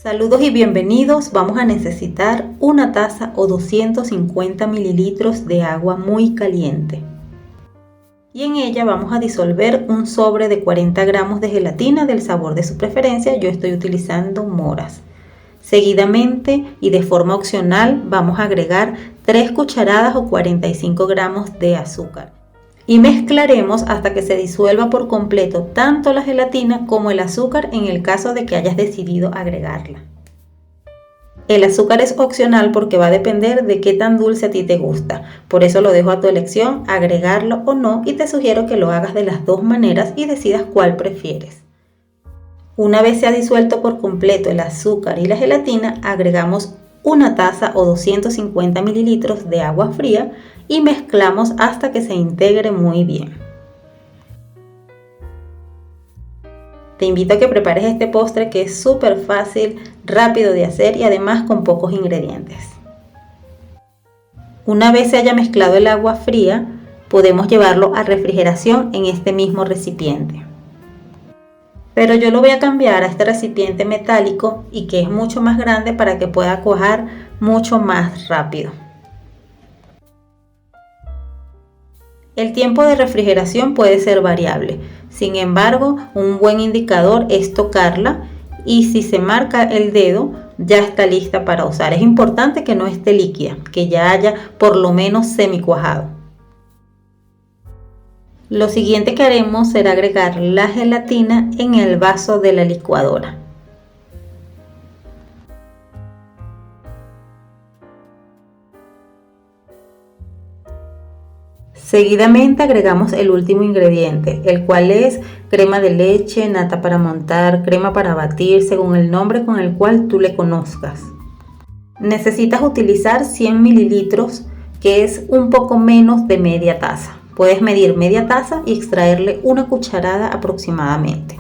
Saludos y bienvenidos. Vamos a necesitar una taza o 250 mililitros de agua muy caliente. Y en ella vamos a disolver un sobre de 40 gramos de gelatina del sabor de su preferencia. Yo estoy utilizando moras. Seguidamente y de forma opcional vamos a agregar 3 cucharadas o 45 gramos de azúcar. Y mezclaremos hasta que se disuelva por completo tanto la gelatina como el azúcar en el caso de que hayas decidido agregarla. El azúcar es opcional porque va a depender de qué tan dulce a ti te gusta, por eso lo dejo a tu elección agregarlo o no y te sugiero que lo hagas de las dos maneras y decidas cuál prefieres. Una vez se ha disuelto por completo el azúcar y la gelatina, agregamos una taza o 250 mililitros de agua fría y mezclamos hasta que se integre muy bien. Te invito a que prepares este postre que es súper fácil, rápido de hacer y además con pocos ingredientes. Una vez se haya mezclado el agua fría, podemos llevarlo a refrigeración en este mismo recipiente. Pero yo lo voy a cambiar a este recipiente metálico y que es mucho más grande para que pueda cuajar mucho más rápido. El tiempo de refrigeración puede ser variable, sin embargo, un buen indicador es tocarla y si se marca el dedo ya está lista para usar. Es importante que no esté líquida, que ya haya por lo menos semicuajado. Lo siguiente que haremos será agregar la gelatina en el vaso de la licuadora. Seguidamente agregamos el último ingrediente, el cual es crema de leche, nata para montar, crema para batir, según el nombre con el cual tú le conozcas. Necesitas utilizar 100 mililitros, que es un poco menos de media taza. Puedes medir media taza y extraerle una cucharada aproximadamente.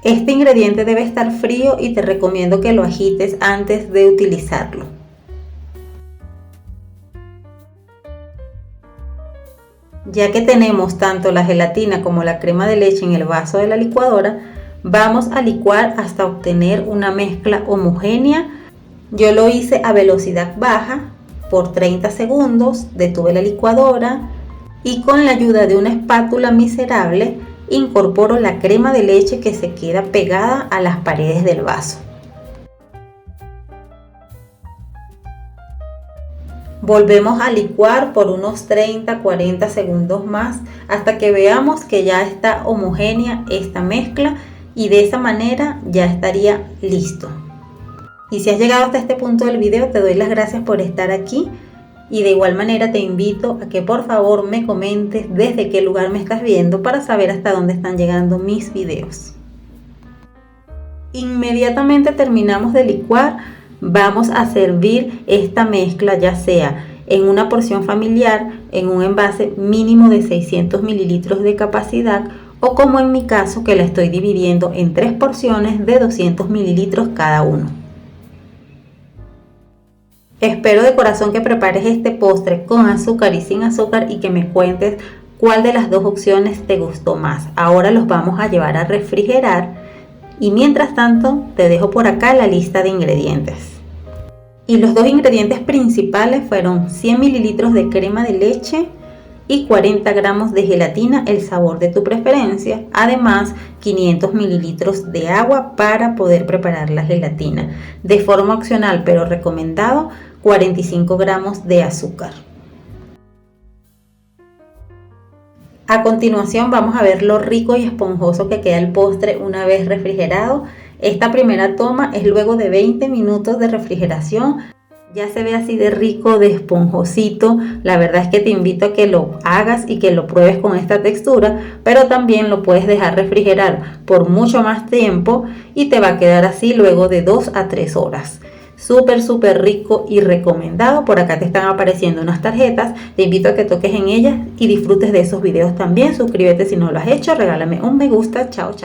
Este ingrediente debe estar frío y te recomiendo que lo agites antes de utilizarlo. Ya que tenemos tanto la gelatina como la crema de leche en el vaso de la licuadora, vamos a licuar hasta obtener una mezcla homogénea. Yo lo hice a velocidad baja por 30 segundos, detuve la licuadora y con la ayuda de una espátula miserable incorporo la crema de leche que se queda pegada a las paredes del vaso. Volvemos a licuar por unos 30-40 segundos más hasta que veamos que ya está homogénea esta mezcla y de esa manera ya estaría listo. Y si has llegado hasta este punto del video, te doy las gracias por estar aquí y de igual manera te invito a que por favor me comentes desde qué lugar me estás viendo para saber hasta dónde están llegando mis videos. Inmediatamente terminamos de licuar. Vamos a servir esta mezcla ya sea en una porción familiar, en un envase mínimo de 600 mililitros de capacidad o como en mi caso que la estoy dividiendo en 3 porciones de 200 mililitros cada uno. Espero de corazón que prepares este postre con azúcar y sin azúcar y que me cuentes cuál de las dos opciones te gustó más. Ahora los vamos a llevar a refrigerar. Y mientras tanto te dejo por acá la lista de ingredientes. Y los dos ingredientes principales fueron 100 mililitros de crema de leche y 40 gramos de gelatina, el sabor de tu preferencia. Además 500 mililitros de agua para poder preparar la gelatina. De forma opcional pero recomendado 45 gramos de azúcar. A continuación vamos a ver lo rico y esponjoso que queda el postre una vez refrigerado. Esta primera toma es luego de 20 minutos de refrigeración. Ya se ve así de rico, de esponjosito. La verdad es que te invito a que lo hagas y que lo pruebes con esta textura, pero también lo puedes dejar refrigerar por mucho más tiempo y te va a quedar así luego de 2 a 3 horas. Súper rico y recomendado. Por acá te están apareciendo unas tarjetas, te invito a que toques en ellas y disfrutes de esos videos también. Suscríbete si no lo has hecho, regálame un me gusta. Chao.